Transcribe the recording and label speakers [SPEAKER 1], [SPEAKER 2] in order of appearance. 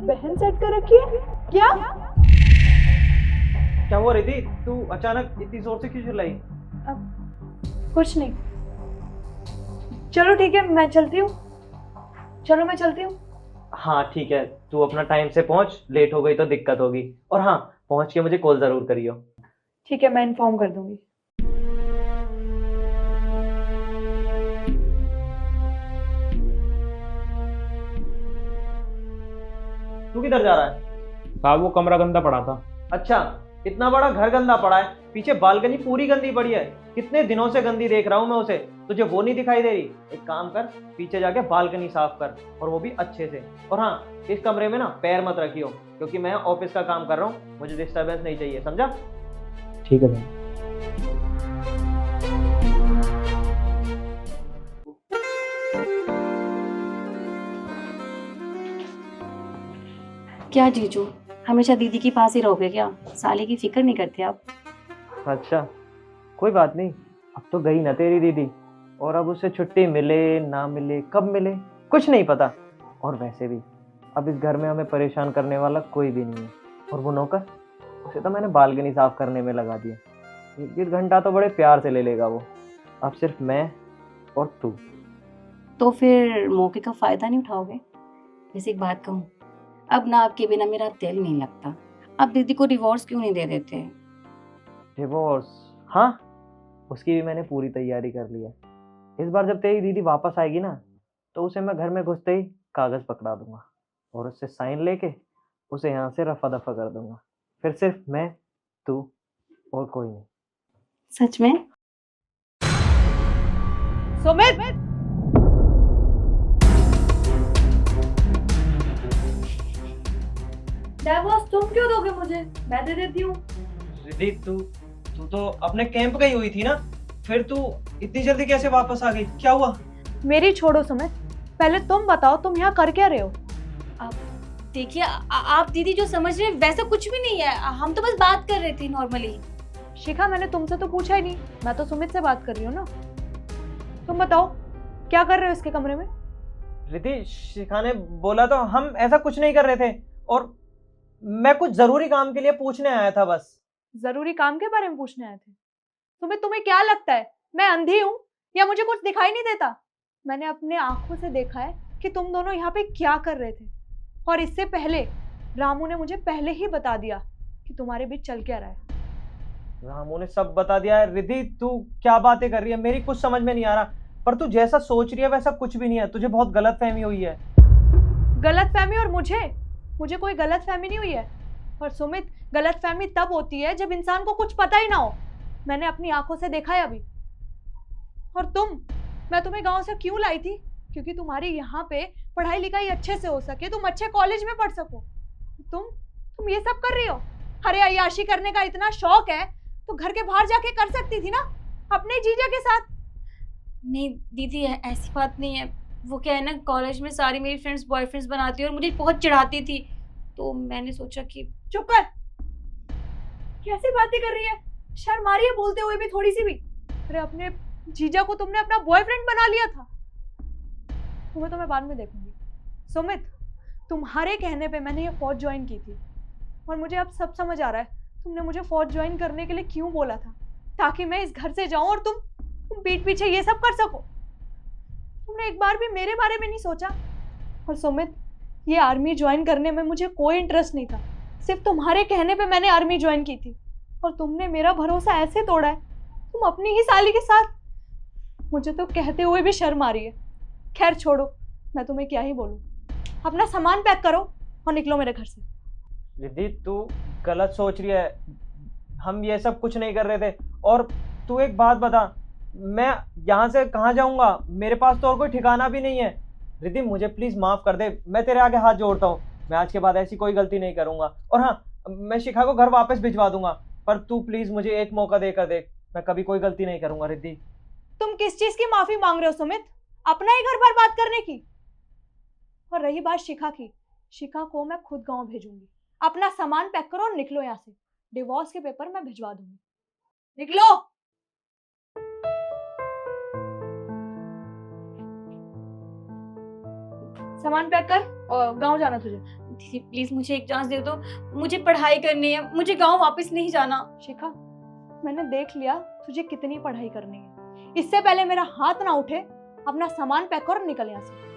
[SPEAKER 1] बहन सेट कर रखी है क्या?
[SPEAKER 2] क्या हुआ रिद्धि, तू अचानक इतनी जोर से क्यों चिल्लाई?
[SPEAKER 1] कुछ नहीं। चलो ठीक है, मैं चलती हूँ। चलो मैं चलती हूँ।
[SPEAKER 2] हाँ ठीक है, तू अपना टाइम से पहुंच, लेट हो गई तो दिक्कत होगी। और हाँ, पहुंच के मुझे कॉल जरूर करियो।
[SPEAKER 1] ठीक है, मैं इन्फॉर्म कर दूंगी।
[SPEAKER 2] तू किधर जा रहा है?
[SPEAKER 3] साहब वो कमरा गंदा पड़ा था।
[SPEAKER 2] अच्छा, इतना बड़ा घर गंदा पड़ा है, पीछे बालकनी पूरी गंदी पड़ी है। कितने दिनों से गंदी देख रहा हूँ मैं उसे, तुझे वो नहीं दिखाई दे रही? एक काम कर, पीछे जाके बालकनी साफ कर, और वो भी अच्छे से। और हाँ, इस कमरे में ना पैर मत रखियो, क्योंकि मैं ऑफिस का काम कर रहा हूँ, मुझे डिस्टरबेंस नहीं चाहिए, समझा?
[SPEAKER 3] ठीक है साहब।
[SPEAKER 4] क्या जीजू, हमेशा दीदी के पास ही रहोगे क्या? साले की फिक्र नहीं करते आप?
[SPEAKER 2] अच्छा, कोई बात नहीं। अब तो गई ना तेरी दीदी, और अब उसे छुट्टी मिले ना मिले, कब मिले कुछ नहीं पता। और वैसे भी अब इस घर में हमें परेशान करने वाला कोई भी नहीं है। और वो नौकर, उसे तो मैंने बालकनी साफ करने में लगा दिया। 1-1.5 घंटा तो बड़े प्यार से ले लेगा वो। अब सिर्फ मैं और तू।
[SPEAKER 4] तो फिर मौके का फायदा नहीं उठाओगे? वैसे एक बात कहूँ, अब ना आपके बिना मेरा दिल नहीं लगता। आप दीदी को डिवोर्स क्यों नहीं दे देते?
[SPEAKER 2] डिवोर्स? हाँ, उसकी भी मैंने पूरी तैयारी कर ली है। इस बार जब तेरी दीदी वापस आएगी ना, तो उसे मैं घर में घुसते ही कागज पकड़ा दूंगा, और उससे साइन लेके उसे यहाँ से रफा दफा कर दूंगा। फिर सिर्फ मैं, तू और कोई नहीं।
[SPEAKER 4] सच में?
[SPEAKER 1] सुमित! डिवोर्स तुम क्यों दोगे मुझे? मैं दे देती हूँ।
[SPEAKER 2] रिद्धि, तू तू तो अपने कैंप गई हुई थी ना, फिर तू इतनी जल्दी कैसे वापस आ गई? क्या हुआ?
[SPEAKER 1] मेरी छोड़ो सुमित, पहले तुम बताओ तुम यहाँ कर क्या रहे हो?
[SPEAKER 4] आप देखिए, आप दीदी जो समझ रहे हैं वैसा कुछ भी नहीं है। हम तो बस बात कर रहे थे नॉर्मली।
[SPEAKER 1] शिखा, मैंने तुमसे तो पूछा ही नहीं, मैं तो सुमित से बात कर रही हूँ ना। तुम बताओ क्या कर रहे हो इसके कमरे में?
[SPEAKER 2] रिद्धि, शिखा ने बोला तो हम ऐसा कुछ नहीं कर रहे थे, और मैं कुछ जरूरी काम के लिए पूछने आया था बस।
[SPEAKER 1] जरूरी काम के बारे में पूछने आए थे? तुम्हें क्या लगता है मैं अंधी हूँ या मुझे कुछ दिखाई नहीं देता? मैंने अपने आंखों से देखा है कि तुम दोनों यहाँ पे क्या कर रहे थे, और इससे पहले रामू ने मुझे पहले ही बता दिया कि तुम्हारे बीच चल क्या रहा है।
[SPEAKER 2] रामू ने सब बता दिया है? रिद्धि, तू क्या बातें कर रही है? मेरी कुछ समझ में नहीं आ रहा। पर तू जैसा सोच रही है वैसा कुछ भी नहीं है, तुझे बहुत गलत फहमी हुई है।
[SPEAKER 1] गलत फहमी? और मुझे कोई गलत फहमी नहीं हुई है। और सुमित, गलत फहमी तब होती है जब इंसान को कुछ पता ही ना हो। मैंने अपनी आंखों से देखा है अभी। और मैं तुम्हें गांव से क्यों लाई थी? क्योंकि तुम्हारी यहाँ पे पढ़ाई लिखाई अच्छे से हो सके, तुम अच्छे कॉलेज में पढ़ सको। तुम ये सब कर रही हो? अरे अय्याशी करने का इतना शौक है तो घर के बाहर जाके कर सकती थी ना, अपने जीजा के साथ।
[SPEAKER 4] नहीं दीदी, ऐसी बात नहीं है। वो क्या है ना, कॉलेज में सारी मेरी फ्रेंड्स बॉयफ्रेंड्स बनाती है और मुझे बहुत चिढ़ाती थी, तो मैंने सोचा कि
[SPEAKER 1] चुप कर! कैसी बातें कर रही है? शर्म आ रही है बोलते हुए भी थोड़ी सी भी? अरे अपने जीजा को तुमने अपना बॉयफ्रेंड बना लिया था। तुम्हें तो मैं बाद में देखूंगी। सुमित, तुम्हारे कहने पे मैंने ये फौज ज्वाइन की थी, और मुझे अब सब समझ आ रहा है तुमने मुझे फौज ज्वाइन करने के लिए क्यों बोला था, ताकि मैं इस घर से जाऊं और तुम पीठ पीछे ये सब कर सको। तुमने एक बार भी मेरे बारे में नहीं सोचा। और सुमित, ये आर्मी ज्वाइन करने में मुझे कोई इंटरेस्ट नहीं था, सिर्फ तुम्हारे कहने पे मैंने आर्मी ज्वाइन की थी, और तुमने मेरा भरोसा ऐसे तोड़ा है, तुम अपनी ही साली के साथ। मुझे तो कहते हुए भी शर्म आ रही है। खैर छोड़ो, मैं तुम्हें क्या ही बोलूं। अपना सामान पैक करो और निकलो मेरे घर से।
[SPEAKER 2] रिद्धि, तू गलत सोच रही है, हम ये सब कुछ नहीं कर रहे थे। और तू एक बात बता, मैं यहाँ से कहाँ जाऊँगा? मेरे पास तो और कोई ठिकाना भी नहीं है। रिद्धि, मुझे प्लीज माफ कर दे, मैं तेरे आगे हाथ जोड़ता हूँ। मैं आज के बाद ऐसी कोई गलती नहीं करूंगा। और हाँ, मैं शिखा को घर वापस भिजवा दूंगा, पर तू प्लीज मुझे एक मौका देकर देख, मैं कभी कोई गलती नहीं करूंगा। रिद्धि,
[SPEAKER 1] तुम किस चीज की माफी मांग रहे हो सुमित? अपना ही घर बर्बाद करने की? और रही बात शिखा की, शिखा को मैं खुद गांव भेजूंगी। अपना सामान पैक करो और निकलो यहाँ से। डिवोर्स के पेपर मैं भिजवा दूंगी। निकलो। सामान पैक कर और गांव जाना तुझे।
[SPEAKER 4] दीदी प्लीज मुझे एक चांस दे दो, मुझे पढ़ाई करनी है, मुझे गांव वापस नहीं जाना।
[SPEAKER 1] शिखा, मैंने देख लिया तुझे कितनी पढ़ाई करनी है। इससे पहले मेरा हाथ ना उठे, अपना सामान पैक कर और निकल यहाँ से।